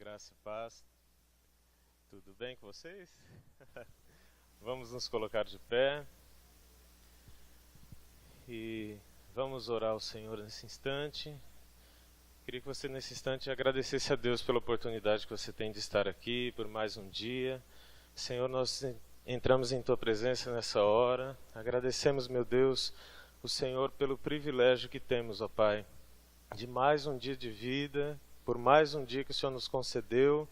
Graça e paz. Tudo bem com vocês? Vamos nos colocar de pé e vamos orar ao Senhor nesse instante. Queria que você nesse instante agradecesse a Deus pela oportunidade que você tem de estar aqui por mais um dia. Senhor, nós entramos em Tua presença nessa hora. Agradecemos, meu Deus, o Senhor pelo privilégio que temos, ó Pai, de mais um dia de vida, por mais um dia que o Senhor nos concedeu,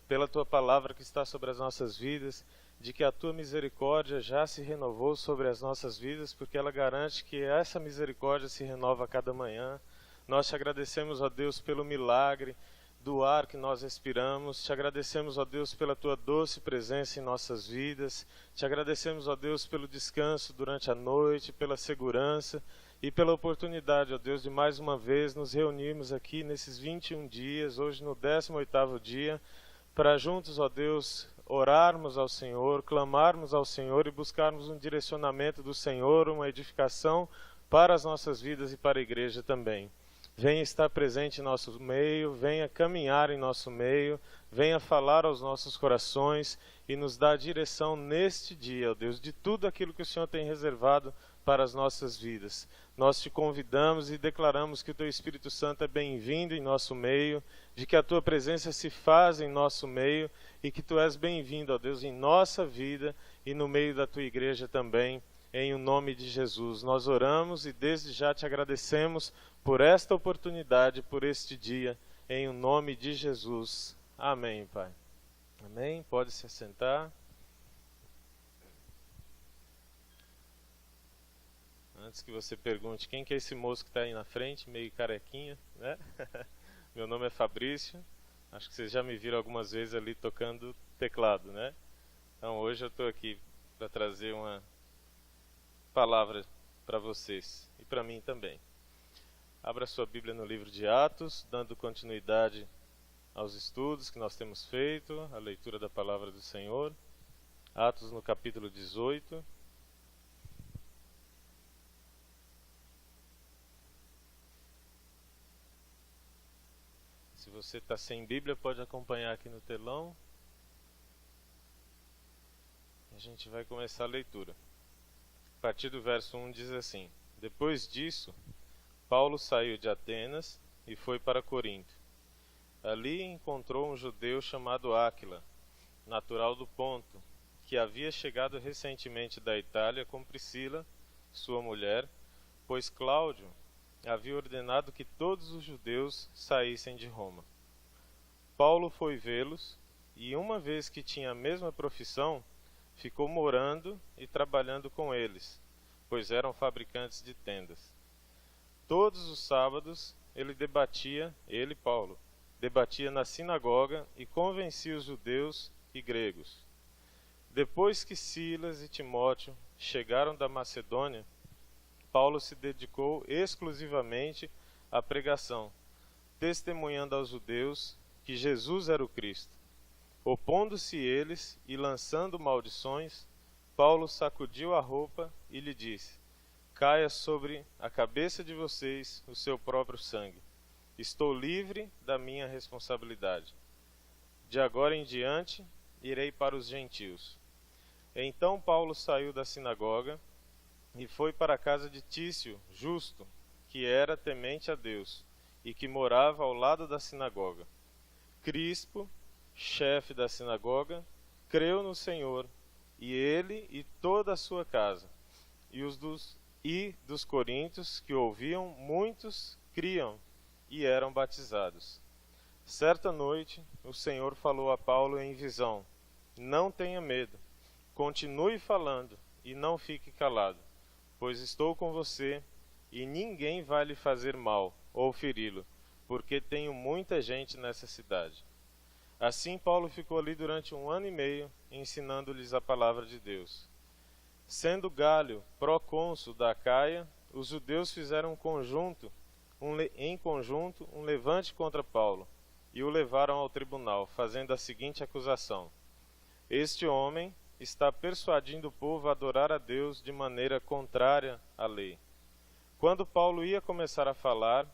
pela Tua palavra que está sobre as nossas vidas, de que a Tua misericórdia já se renovou sobre as nossas vidas, porque ela garante que essa misericórdia se renova a cada manhã. Nós te agradecemos, ó Deus, pelo milagre do ar que nós respiramos. Te agradecemos, ó Deus, pela Tua doce presença em nossas vidas. Te agradecemos, ó Deus, pelo descanso durante a noite, pela segurança e pela oportunidade, ó Deus, de mais uma vez nos reunirmos aqui nesses 21 dias, hoje no 18º dia, para juntos, ó Deus, orarmos ao Senhor, clamarmos ao Senhor e buscarmos um direcionamento do Senhor, uma edificação para as nossas vidas e para a igreja também. Venha estar presente em nosso meio, venha caminhar em nosso meio, venha falar aos nossos corações e nos dar direção neste dia, ó Deus, de tudo aquilo que o Senhor tem reservado para as nossas vidas. Nós te convidamos e declaramos que o Teu Espírito Santo é bem-vindo em nosso meio, de que a Tua presença se faz em nosso meio e que Tu és bem-vindo, ó Deus, em nossa vida e no meio da Tua igreja também, em o nome de Jesus. Nós oramos e desde já te agradecemos por esta oportunidade, por este dia, em o nome de Jesus. Amém, Pai. Amém. Pode se assentar. Antes que você pergunte quem que é esse moço que está aí na frente, meio carequinha, né? Meu nome é Fabrício. Acho que vocês já me viram algumas vezes ali tocando teclado, né? Então hoje eu estou aqui para trazer uma palavra para vocês e para mim também. Abra sua Bíblia no livro de Atos, dando continuidade aos estudos que nós temos feito, a leitura da palavra do Senhor. Atos no capítulo 18. Se você está sem Bíblia, pode acompanhar aqui no telão. A gente vai começar a leitura. A partir do verso 1 diz assim: Depois disso, Paulo saiu de Atenas e foi para Corinto. Ali encontrou um judeu chamado Áquila, natural do Ponto, que havia chegado recentemente da Itália com Priscila, sua mulher, pois Cláudio havia ordenado que todos os judeus saíssem de Roma. Paulo foi vê-los e, uma vez que tinha a mesma profissão, ficou morando e trabalhando com eles, pois eram fabricantes de tendas. Todos os sábados Paulo, debatia na sinagoga e convencia os judeus e gregos. Depois que Silas e Timóteo chegaram da Macedônia, Paulo se dedicou exclusivamente à pregação, testemunhando aos judeus que Jesus era o Cristo. Opondo-se eles e lançando maldições, Paulo sacudiu a roupa e lhe disse: Caia sobre a cabeça de vocês o seu próprio sangue. Estou livre da minha responsabilidade. De agora em diante, irei para os gentios. Então Paulo saiu da sinagoga e foi para a casa de Tício, justo, que era temente a Deus, e que morava ao lado da sinagoga. Crispo, chefe da sinagoga, creu no Senhor, e ele e toda a sua casa. E dos coríntios que ouviam, muitos criam e eram batizados. Certa noite, o Senhor falou a Paulo em visão: Não tenha medo, continue falando e não fique calado, pois estou com você e ninguém vai lhe fazer mal ou feri-lo, porque tenho muita gente nessa cidade. Assim Paulo ficou ali durante 1 ano e meio, ensinando-lhes a palavra de Deus. Sendo Gálio procônsul da Acaia, os judeus fizeram em conjunto um levante contra Paulo e o levaram ao tribunal, fazendo a seguinte acusação: Este homem está persuadindo o povo a adorar a Deus de maneira contrária à lei. Quando Paulo ia começar a falar,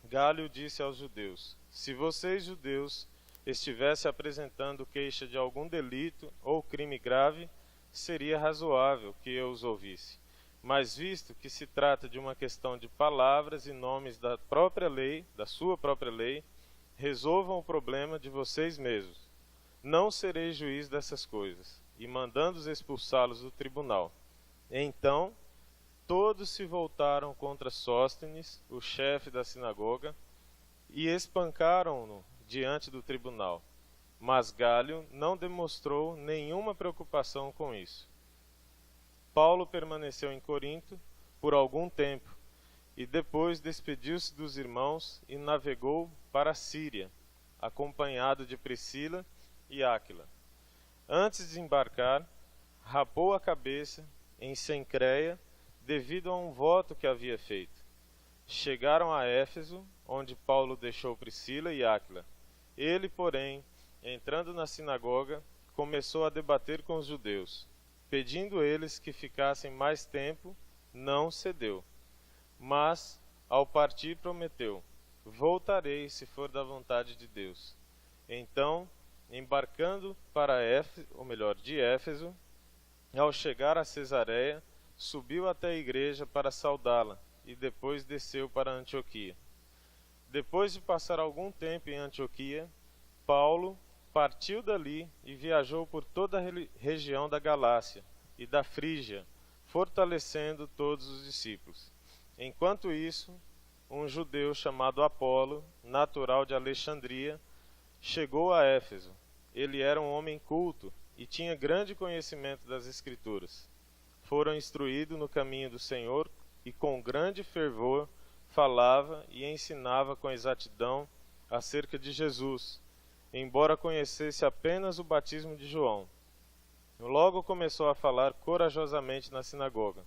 Gálio disse aos judeus: Se vocês, judeus, estivesse apresentando queixa de algum delito ou crime grave, seria razoável que eu os ouvisse. Mas visto que se trata de uma questão de palavras e nomes da própria lei, da sua própria lei, resolvam o problema de vocês mesmos. Não serei juiz dessas coisas, e mandando-os expulsá-los do tribunal. Então, todos se voltaram contra Sóstenes, o chefe da sinagoga, e espancaram-no diante do tribunal. Mas Gálio não demonstrou nenhuma preocupação com isso. Paulo permaneceu em Corinto por algum tempo, e depois despediu-se dos irmãos e navegou para a Síria, acompanhado de Priscila e Áquila. Antes de embarcar, rapou a cabeça em Cencreia, devido a um voto que havia feito. Chegaram a Éfeso, onde Paulo deixou Priscila e Áquila. Ele, porém, entrando na sinagoga, começou a debater com os judeus. Pedindo eles que ficassem mais tempo, não cedeu. Mas, ao partir, prometeu: voltarei se for da vontade de Deus. Então, embarcando para de Éfeso, ao chegar a Cesareia, subiu até a igreja para saudá-la e depois desceu para Antioquia. Depois de passar algum tempo em Antioquia, Paulo partiu dali e viajou por toda a região da Galácia e da Frígia, fortalecendo todos os discípulos. Enquanto isso, um judeu chamado Apolo, natural de Alexandria, chegou a Éfeso. Ele era um homem culto e tinha grande conhecimento das Escrituras. Foram instruídos no caminho do Senhor e com grande fervor falava e ensinava com exatidão acerca de Jesus, embora conhecesse apenas o batismo de João. Logo começou a falar corajosamente na sinagoga.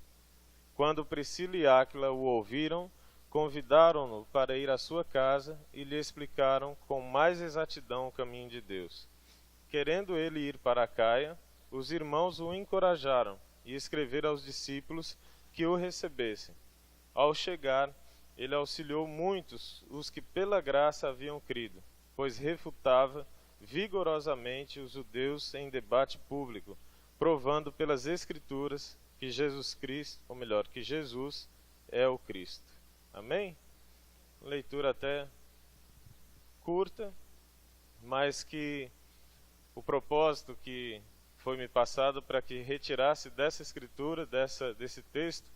Quando Priscila e Áquila o ouviram, convidaram-no para ir à sua casa e lhe explicaram com mais exatidão o caminho de Deus. Querendo ele ir para Acaia, os irmãos o encorajaram e escreveram aos discípulos que o recebessem. Ao chegar, ele auxiliou muitos os que pela graça haviam crido, pois refutava vigorosamente os judeus em debate público, provando pelas Escrituras que que Jesus é o Cristo. Amém? Leitura até curta, mas que o propósito que foi me passado para que retirasse dessa escritura, desse texto,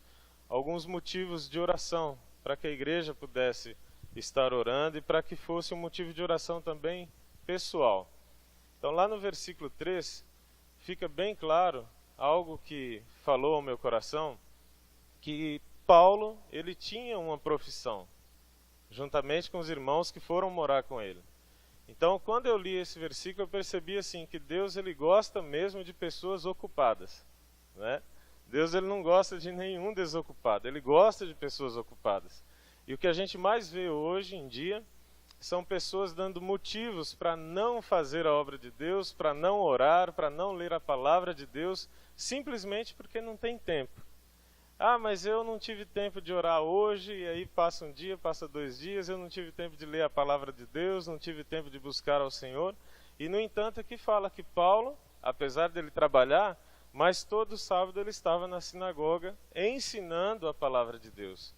alguns motivos de oração, para que a igreja pudesse estar orando e para que fosse um motivo de oração também pessoal. Então lá no versículo 3, fica bem claro algo que falou ao meu coração, que Paulo, ele tinha uma profissão, juntamente com os irmãos que foram morar com ele. Então, quando eu li esse versículo, eu percebi assim que Deus, ele gosta mesmo de pessoas ocupadas, né? Deus, ele não gosta de nenhum desocupado, ele gosta de pessoas ocupadas. E o que a gente mais vê hoje em dia são pessoas dando motivos para não fazer a obra de Deus, para não orar, para não ler a palavra de Deus, simplesmente porque não tem tempo. Ah, mas eu não tive tempo de orar hoje, e aí passa um dia, passa 2 dias, eu não tive tempo de ler a palavra de Deus, não tive tempo de buscar ao Senhor. E no entanto aqui fala que Paulo, apesar dele trabalhar, mas todo sábado ele estava na sinagoga ensinando a palavra de Deus.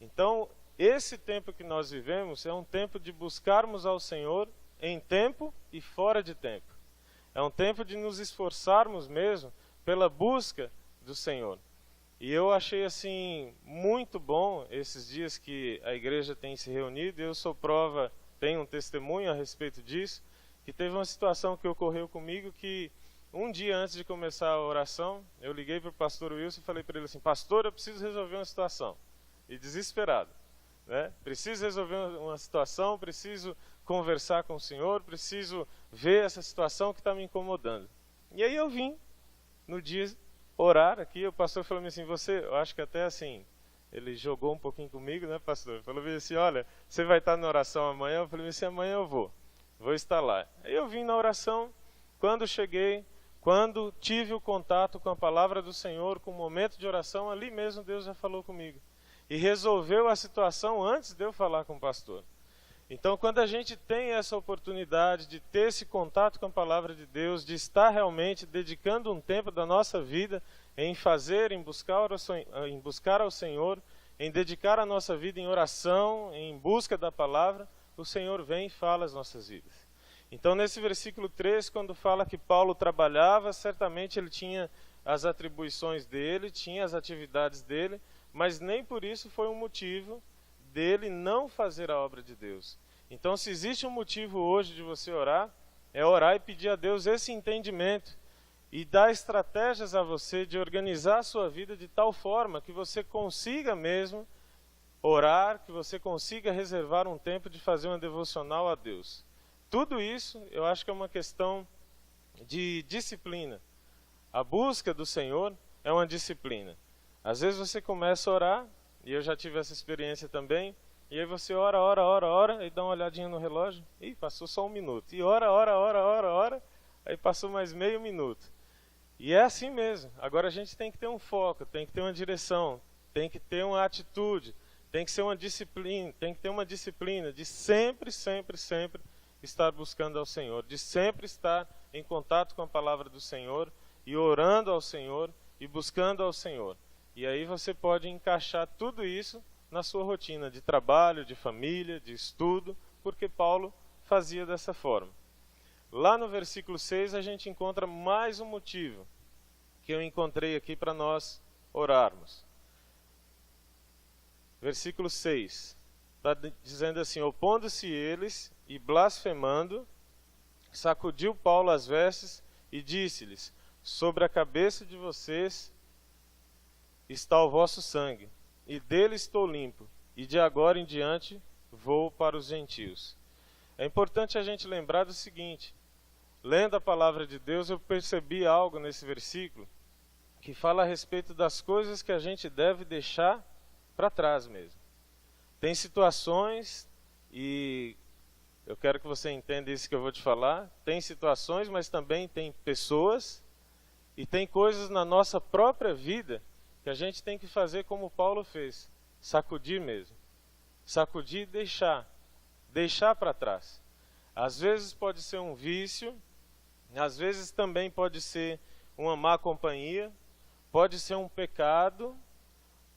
Então, esse tempo que nós vivemos é um tempo de buscarmos ao Senhor em tempo e fora de tempo. É um tempo de nos esforçarmos mesmo pela busca do Senhor. E eu achei assim muito bom esses dias que a igreja tem se reunido, e eu sou prova, tenho um testemunho a respeito disso, que teve uma situação que ocorreu comigo que um dia antes de começar a oração, eu liguei para o pastor Wilson e falei para ele assim: pastor, eu preciso resolver uma situação. E desesperado, né? Preciso resolver uma situação, preciso conversar com o Senhor, preciso ver essa situação que está me incomodando. E aí eu vim no dia orar aqui, o pastor falou assim: eu acho que até assim, ele jogou um pouquinho comigo, né, pastor? Falou assim: olha, você vai estar na oração amanhã? Eu falei assim: amanhã eu vou estar lá. Aí eu vim na oração, quando cheguei, quando tive o contato com a palavra do Senhor, com o momento de oração, ali mesmo Deus já falou comigo. E resolveu a situação antes de eu falar com o pastor. Então, quando a gente tem essa oportunidade de ter esse contato com a palavra de Deus, de estar realmente dedicando um tempo da nossa vida em fazer, em buscar ao Senhor, em dedicar a nossa vida em oração, em busca da palavra, o Senhor vem e fala as nossas vidas. Então, nesse versículo 3, quando fala que Paulo trabalhava, certamente ele tinha as atribuições dele, tinha as atividades dele, mas nem por isso foi um motivo dele não fazer a obra de Deus. Então, se existe um motivo hoje de você orar, é orar e pedir a Deus esse entendimento e dar estratégias a você de organizar a sua vida de tal forma que você consiga mesmo orar, que você consiga reservar um tempo de fazer uma devocional a Deus. Tudo isso eu acho que é uma questão de disciplina. A busca do Senhor é uma disciplina. Às vezes você começa a orar, e eu já tive essa experiência também, e aí você ora, e dá uma olhadinha no relógio, e passou só 1 minuto. E ora, aí passou mais meio minuto. E é assim mesmo. Agora a gente tem que ter um foco, tem que ter uma direção, tem que ter uma atitude, tem que ser uma disciplina, tem que ter uma disciplina de sempre estar buscando ao Senhor, de sempre estar em contato com a palavra do Senhor e orando ao Senhor e buscando ao Senhor. E aí você pode encaixar tudo isso na sua rotina de trabalho, de família, de estudo, porque Paulo fazia dessa forma. Lá no versículo 6 a gente encontra mais um motivo que eu encontrei aqui para nós orarmos. Versículo 6 está dizendo assim: opondo-se eles e blasfemando, sacudiu Paulo as vestes e disse-lhes: sobre a cabeça de vocês está o vosso sangue, e dele estou limpo, e de agora em diante vou para os gentios. É importante a gente lembrar do seguinte: lendo a palavra de Deus, eu percebi algo nesse versículo que fala a respeito das coisas que a gente deve deixar para trás mesmo. Tem situações, e eu quero que você entenda isso que eu vou te falar, tem situações, mas também tem pessoas, e tem coisas na nossa própria vida que a gente tem que fazer como Paulo fez, sacudir mesmo. Sacudir e deixar para trás. Às vezes pode ser um vício, às vezes também pode ser uma má companhia, pode ser um pecado,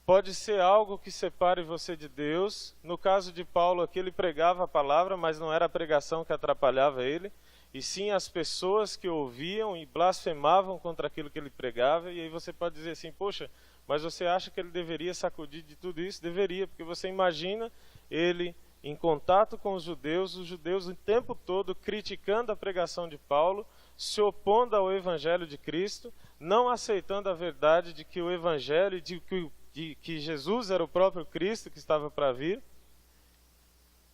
pode ser algo que separe você de Deus. No caso de Paulo aqui, ele pregava a palavra, mas não era a pregação que atrapalhava ele, e sim as pessoas que ouviam e blasfemavam contra aquilo que ele pregava. E aí você pode dizer assim: poxa, mas você acha que ele deveria sacudir de tudo isso? Deveria, porque você imagina ele em contato com os judeus o tempo todo criticando a pregação de Paulo, se opondo ao Evangelho de Cristo, não aceitando a verdade de que o Evangelho, de que Jesus era o próprio Cristo que estava para vir.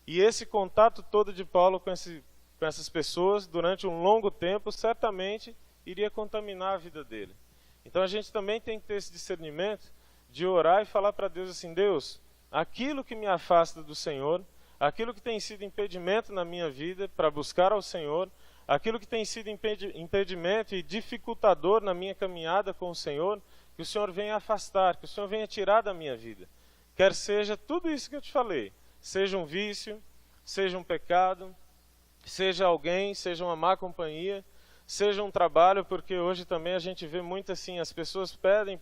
E esse contato todo de Paulo com essas pessoas durante um longo tempo certamente iria contaminar a vida dele. Então a gente também tem que ter esse discernimento de orar e falar para Deus assim: Deus, aquilo que me afasta do Senhor, aquilo que tem sido impedimento na minha vida para buscar ao Senhor, aquilo que tem sido impedimento e dificultador na minha caminhada com o Senhor, que o Senhor venha afastar, que o Senhor venha tirar da minha vida. Quer seja tudo isso que eu te falei, seja um vício, seja um pecado, seja alguém, seja uma má companhia, seja um trabalho, porque hoje também a gente vê muito assim, as pessoas pedem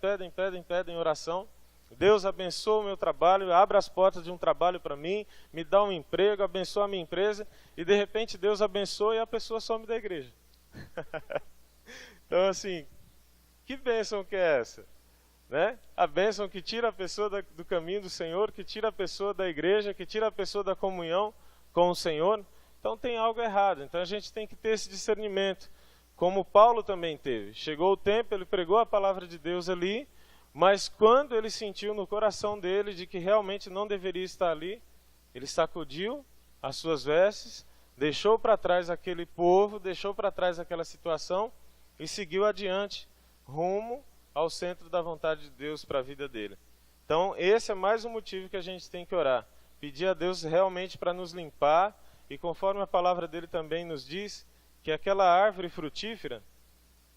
oração. Deus abençoa o meu trabalho, abra as portas de um trabalho para mim, me dá um emprego, abençoa a minha empresa, e de repente Deus abençoa e a pessoa some da igreja. Então assim, que bênção que é essa? Né? A bênção que tira a pessoa do caminho do Senhor, que tira a pessoa da igreja, que tira a pessoa da comunhão com o Senhor. Então tem algo errado. Então a gente tem que ter esse discernimento, como Paulo também teve. Chegou o tempo, ele pregou a palavra de Deus ali, mas quando ele sentiu no coração dele de que realmente não deveria estar ali, ele sacudiu as suas vestes, deixou para trás aquele povo, deixou para trás aquela situação e seguiu adiante, rumo ao centro da vontade de Deus para a vida dele. Então esse é mais um motivo que a gente tem que orar, pedir a Deus realmente para nos limpar, e conforme a palavra dele também nos diz, que aquela árvore frutífera,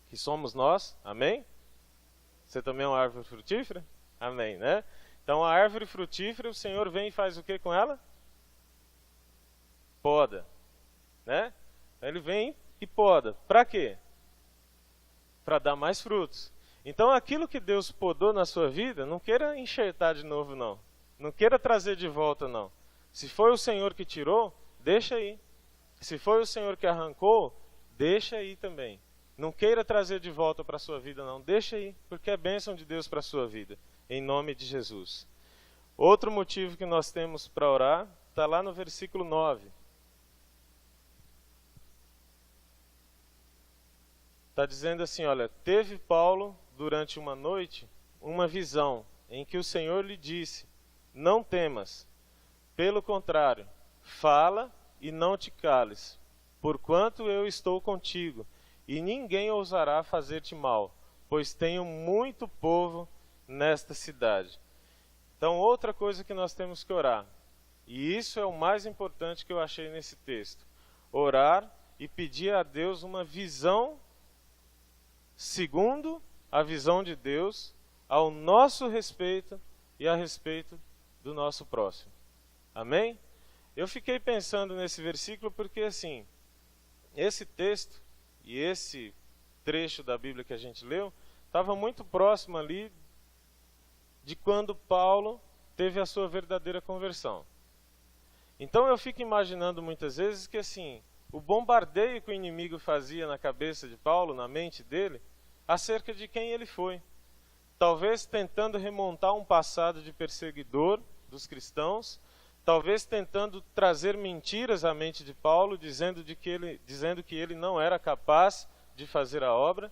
que somos nós, amém? Você também é uma árvore frutífera? Amém, né? Então a árvore frutífera, o Senhor vem e faz o que com ela? poda, né? Ele vem e poda. Para quê? Para dar mais frutos. Então aquilo que Deus podou na sua vida, não queira enxertar de novo não. Não queira trazer de volta não. Se foi o Senhor que tirou, deixa aí. Se foi o Senhor que arrancou, deixa aí também. Não queira trazer de volta para a sua vida não. Deixa aí, porque é bênção de Deus para a sua vida. Em nome de Jesus. Outro motivo que nós temos para orar está lá no versículo 9. Está dizendo assim, olha, teve Paulo durante uma noite uma visão em que o Senhor lhe disse, não temas, pelo contrário, fala e não te cales, porquanto eu estou contigo, e ninguém ousará fazer-te mal, pois tenho muito povo nesta cidade. Então, outra coisa que nós temos que orar, e isso é o mais importante que eu achei nesse texto, orar e pedir a Deus uma visão segundo a visão de Deus ao nosso respeito e a respeito do nosso próximo. Amém? Eu fiquei pensando nesse versículo porque, assim, esse texto e esse trecho da Bíblia que a gente leu estava muito próximo ali de quando Paulo teve a sua verdadeira conversão. Então eu fico imaginando muitas vezes que, assim, o bombardeio que o inimigo fazia na cabeça de Paulo, na mente dele, acerca de quem ele foi. Talvez tentando remontar um passado de perseguidor dos cristãos, talvez tentando trazer mentiras à mente de Paulo, dizendo que ele não era capaz de fazer a obra,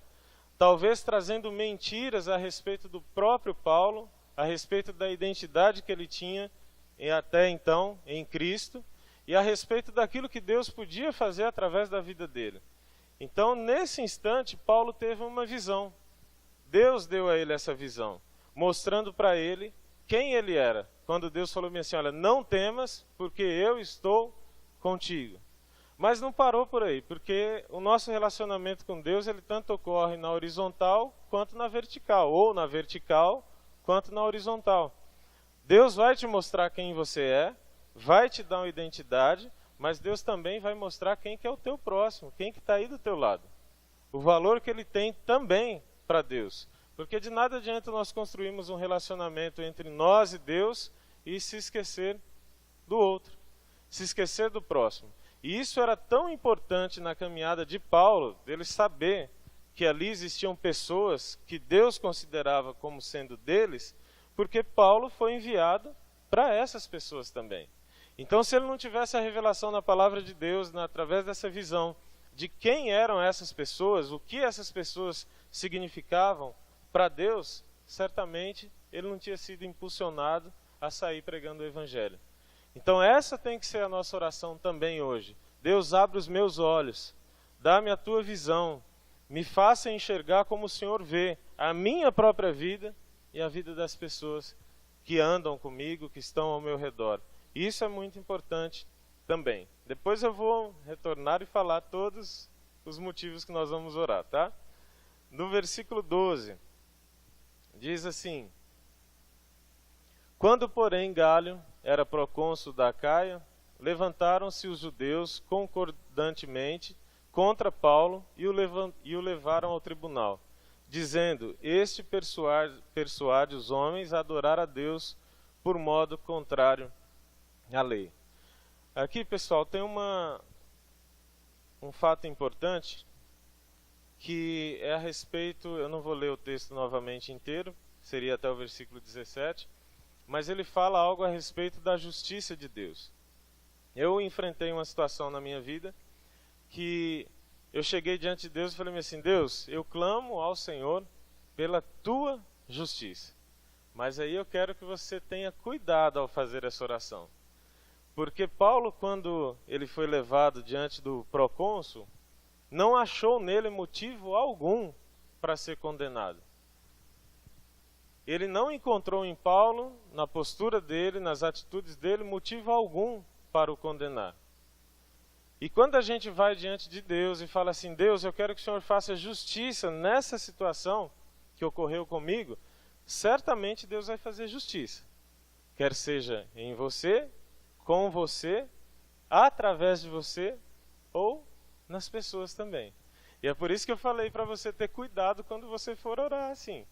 talvez trazendo mentiras a respeito do próprio Paulo, a respeito da identidade que ele tinha até então em Cristo, e a respeito daquilo que Deus podia fazer através da vida dele. Então, nesse instante, Paulo teve uma visão. Deus deu a ele essa visão, mostrando para ele quem ele era. Quando Deus falou assim, olha, não temas, porque eu estou contigo. Mas não parou por aí, porque o nosso relacionamento com Deus, ele tanto ocorre na horizontal quanto na vertical, ou na vertical quanto na horizontal. Deus vai te mostrar quem você é, vai te dar uma identidade, mas Deus também vai mostrar quem que é o teu próximo, quem que está aí do teu lado. O valor que ele tem também para Deus. Porque de nada adianta nós construirmos um relacionamento entre nós e Deus e se esquecer do outro, se esquecer do próximo. E isso era tão importante na caminhada de Paulo, dele saber que ali existiam pessoas que Deus considerava como sendo deles, porque Paulo foi enviado para essas pessoas também. Então, se ele não tivesse a revelação na palavra de Deus, através dessa visão de quem eram essas pessoas, o que essas pessoas significavam para Deus, certamente ele não tinha sido impulsionado a sair pregando o Evangelho. Então, essa tem que ser a nossa oração também hoje. Deus, abre os meus olhos, dá-me a tua visão, me faça enxergar como o Senhor vê a minha própria vida e a vida das pessoas que andam comigo, que estão ao meu redor. Isso é muito importante também. Depois eu vou retornar e falar todos os motivos que nós vamos orar, tá? No versículo 12, diz assim: quando, porém, Gálio era procônsul da Acaia, levantaram-se os judeus concordantemente contra Paulo e o levaram ao tribunal, dizendo, este persuade os homens a adorar a Deus por modo contrário à lei. Aqui, pessoal, tem um fato importante que é a respeito, eu não vou ler o texto novamente inteiro, seria até o versículo 17, mas ele fala algo a respeito da justiça de Deus. Eu enfrentei uma situação na minha vida que eu cheguei diante de Deus e falei assim, Deus, eu clamo ao Senhor pela tua justiça, mas aí eu quero que você tenha cuidado ao fazer essa oração. Porque Paulo, quando ele foi levado diante do procônsul, não achou nele motivo algum para ser condenado. Ele não encontrou em Paulo, na postura dele, nas atitudes dele, motivo algum para o condenar. E quando a gente vai diante de Deus e fala assim, Deus, eu quero que o Senhor faça justiça nessa situação que ocorreu comigo, certamente Deus vai fazer justiça. Quer seja em você, com você através de você ou nas pessoas também. E é por isso que eu falei para você ter cuidado quando você for orar assim.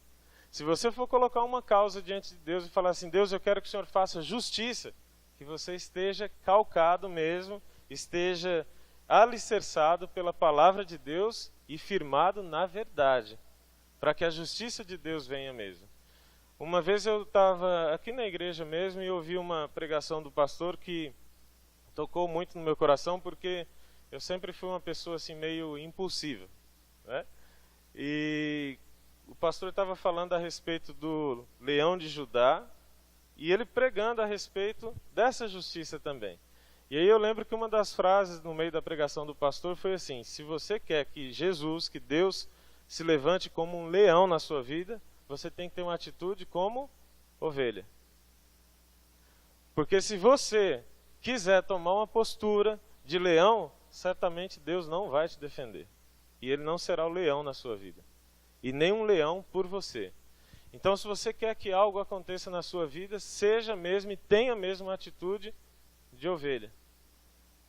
Se você for colocar uma causa diante de Deus e falar assim, Deus, eu quero que o Senhor faça justiça, que você esteja calcado mesmo, esteja alicerçado pela palavra de Deus e firmado na verdade, para que a justiça de Deus venha mesmo. Uma vez eu estava aqui na igreja mesmo e ouvi uma pregação do pastor que tocou muito no meu coração, porque eu sempre fui uma pessoa assim meio impulsiva, né? E o pastor estava falando a respeito do leão de Judá e ele pregando a respeito dessa justiça também. E aí eu lembro que uma das frases no meio da pregação do pastor foi assim: se você quer que Jesus, que Deus se levante como um leão na sua vida, você tem que ter uma atitude como ovelha. Porque se você quiser tomar uma postura de leão, certamente Deus não vai te defender. E Ele não será o leão na sua vida. E nem um leão por você. Então, se você quer que algo aconteça na sua vida, seja mesmo e tenha mesmo uma atitude de ovelha.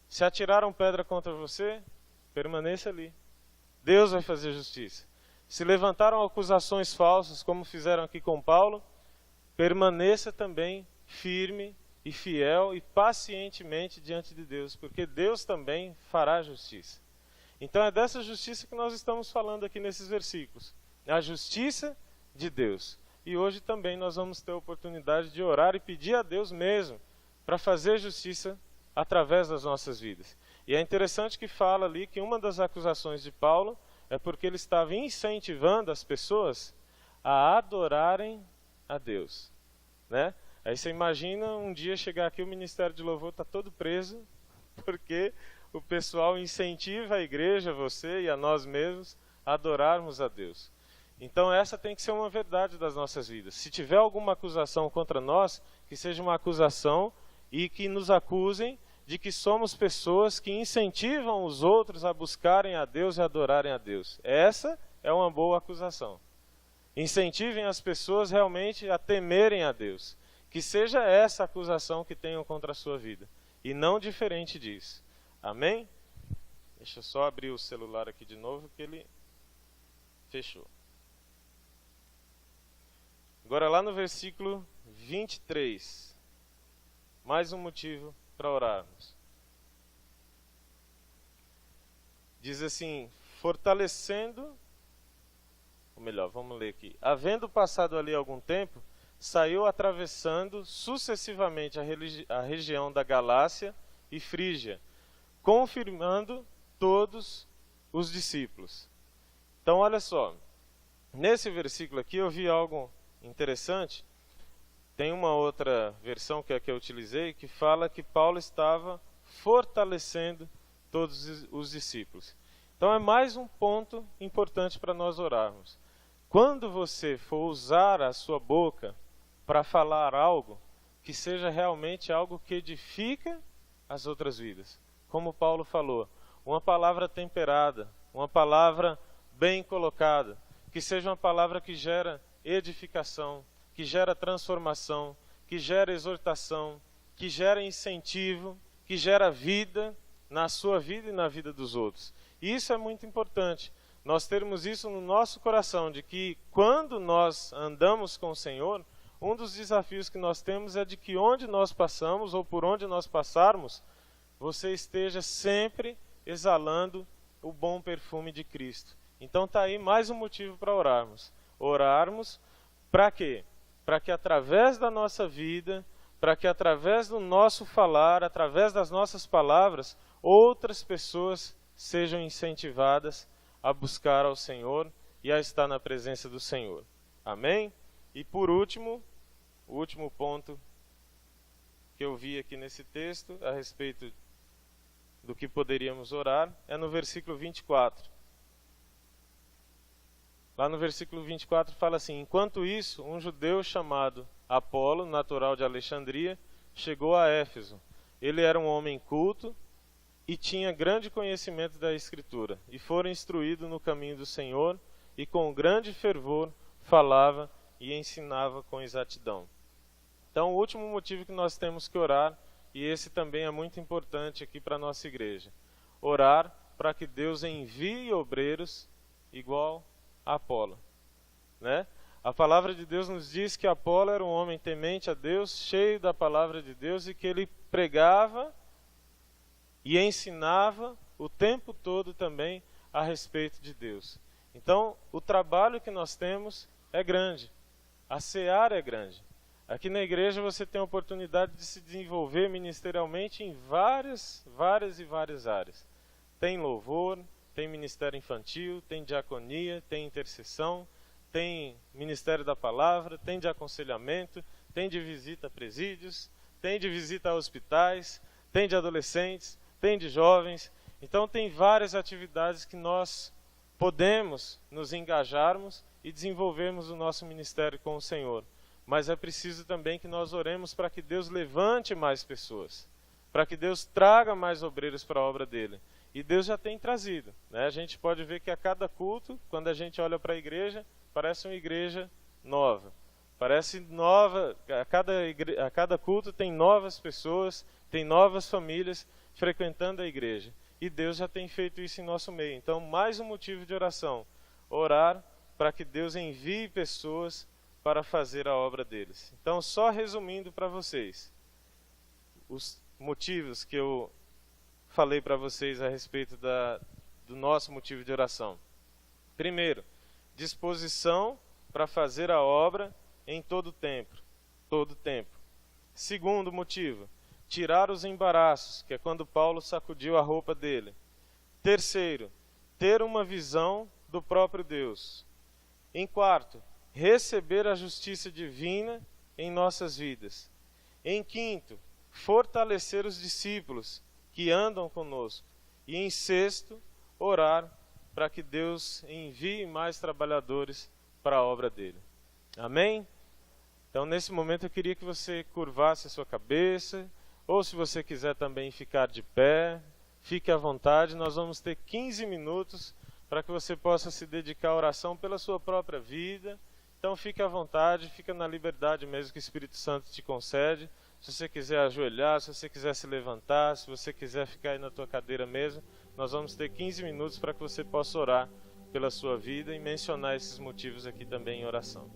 Se atiraram pedra contra você, permaneça ali. Deus vai fazer justiça. Se levantaram acusações falsas, como fizeram aqui com Paulo, permaneça também firme e fiel e pacientemente diante de Deus, porque Deus também fará justiça. Então é dessa justiça que nós estamos falando aqui nesses versículos. A justiça de Deus. E hoje também nós vamos ter a oportunidade de orar e pedir a Deus mesmo para fazer justiça através das nossas vidas. E é interessante que fala ali que uma das acusações de Paulo é porque ele estava incentivando as pessoas a adorarem a Deus, né? Aí você imagina um dia chegar aqui, o Ministério de Louvor está todo preso, porque o pessoal incentiva a igreja, você e a nós mesmos, a adorarmos a Deus. Então essa tem que ser uma verdade das nossas vidas. Se tiver alguma acusação contra nós, que seja uma acusação e que nos acusem de que somos pessoas que incentivam os outros a buscarem a Deus e adorarem a Deus. Essa é uma boa acusação. Incentivem as pessoas realmente a temerem a Deus. Que seja essa a acusação que tenham contra a sua vida, e não diferente disso. Amém? Deixa eu só abrir o celular aqui de novo, que ele fechou. Agora lá no versículo 23, mais um motivo para orarmos. Diz assim, fortalecendo, ou melhor, vamos ler aqui. Havendo passado ali algum tempo, saiu atravessando sucessivamente a região da Galácia e Frígia, confirmando todos os discípulos. Então olha só, nesse versículo aqui eu vi algo interessante. Tem uma outra versão que é a que eu utilizei, que fala que Paulo estava fortalecendo todos os discípulos. Então é mais um ponto importante para nós orarmos. Quando você for usar a sua boca para falar algo, que seja realmente algo que edifica as outras vidas. Como Paulo falou, uma palavra temperada, uma palavra bem colocada, que seja uma palavra que gera edificação, que gera transformação, que gera exortação, que gera incentivo, que gera vida na sua vida e na vida dos outros. E isso é muito importante, nós termos isso no nosso coração, de que quando nós andamos com o Senhor, um dos desafios que nós temos é de que onde nós passamos ou por onde nós passarmos, você esteja sempre exalando o bom perfume de Cristo. Então está aí mais um motivo para orarmos. Orarmos para quê? Para que através da nossa vida, para que através do nosso falar, através das nossas palavras, outras pessoas sejam incentivadas a buscar ao Senhor e a estar na presença do Senhor. Amém? E por último, o último ponto que eu vi aqui nesse texto, a respeito do que poderíamos orar, é no versículo 24. Lá no versículo 24 fala assim: enquanto isso, um judeu chamado Apolo, natural de Alexandria, chegou a Éfeso. Ele era um homem culto e tinha grande conhecimento da Escritura, e fora instruído no caminho do Senhor, e com grande fervor falava e ensinava com exatidão. Então, o último motivo que nós temos que orar e esse também é muito importante aqui para a nossa igreja. Orar para que Deus envie obreiros igual a Apolo, né? A palavra de Deus nos diz que Apolo era um homem temente a Deus, cheio da palavra de Deus, e que ele pregava e ensinava o tempo todo também a respeito de Deus. Então, o trabalho que nós temos é grande, a seara é grande. Aqui na igreja você tem a oportunidade de se desenvolver ministerialmente em várias áreas. Tem louvor, tem ministério infantil, tem diaconia, tem intercessão, tem ministério da palavra, tem de aconselhamento, tem de visita a presídios, tem de visita a hospitais, tem de adolescentes, tem de jovens. Então tem várias atividades que nós podemos nos engajarmos e desenvolvermos o nosso ministério com o Senhor. Mas é preciso também que nós oremos para que Deus levante mais pessoas, para que Deus traga mais obreiros para a obra dele. E Deus já tem trazido, né? A gente pode ver que a cada culto, quando a gente olha para a igreja, parece uma igreja nova. Parece nova, a cada culto tem novas pessoas, tem novas famílias frequentando a igreja. E Deus já tem feito isso em nosso meio. Então, mais um motivo de oração. Orar para que Deus envie pessoas para fazer a obra deles. Então, só resumindo para vocês, os motivos que eu falei para vocês a respeito do nosso motivo de oração. Primeiro, disposição para fazer a obra em todo tempo. Segundo motivo, tirar os embaraços, que é quando Paulo sacudiu a roupa dele. Terceiro, ter uma visão do próprio Deus. Em quarto, receber a justiça divina em nossas vidas. Em quinto, fortalecer os discípulos que andam conosco. E em sexto, orar para que Deus envie mais trabalhadores para a obra dele. Amém? Então, nesse momento, eu queria que você curvasse a sua cabeça, ou se você quiser também ficar de pé, fique à vontade. Nós vamos ter 15 minutos para que você possa se dedicar à oração pela sua própria vida. Então, fique à vontade, fica na liberdade mesmo que o Espírito Santo te concede. Se você quiser ajoelhar, se você quiser se levantar, se você quiser ficar aí na tua cadeira mesmo, nós vamos ter 15 minutos para que você possa orar pela sua vida e mencionar esses motivos aqui também em oração.